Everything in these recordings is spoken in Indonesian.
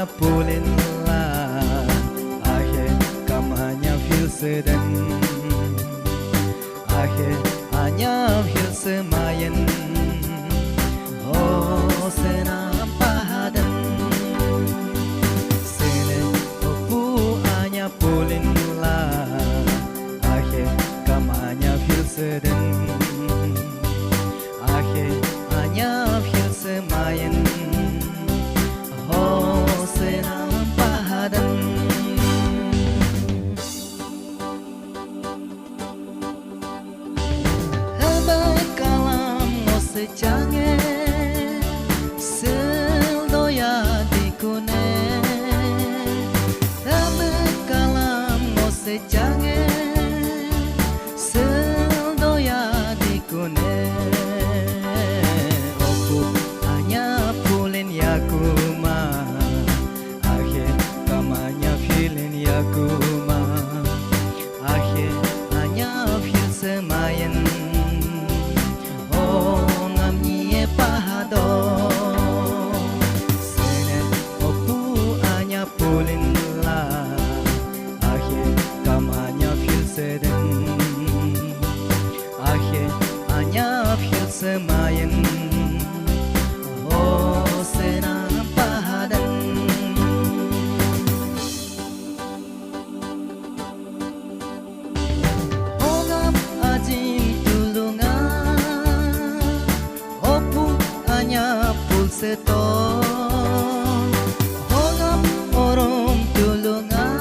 pulinlah akhir kamanya fil sedang akhir hanya fil semayan oh senam pahadan sene opu hanya pulinlah akhir kamanya fil sedang akhir hanya fil semayan oh senam pahadan hebat kalam no secange seldoya dikune hebat kalam no secange seldoya dikune oku hanya pulin yakuma akhir kamanya filin yakuma akhir hanya fil semayan oh ngamnie pahado sene opu hanya pulin lah akhir kamanya fil sedang akhir hanya fil semayan oh senam pahadan ogam ajin tulungan opu hanya pulseto ogam orang tulungan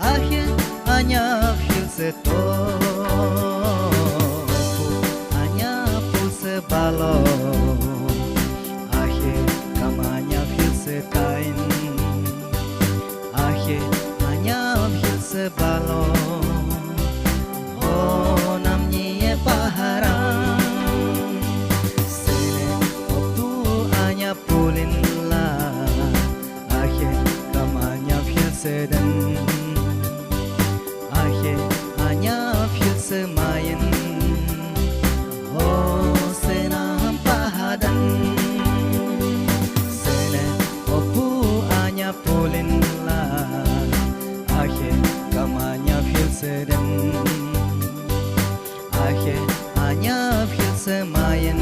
akhir hanya filseto hanya pulse balon akhir kamanya filsetain akhir hanya filse balon oh namnya paharang sene waktu hanya pulin lah akhir kamanya filsedan akhir hanya fil semayan oh senam pahadan sene opu hanya pulin lah akhir kamanya fil sedang akhir hanya fil semayan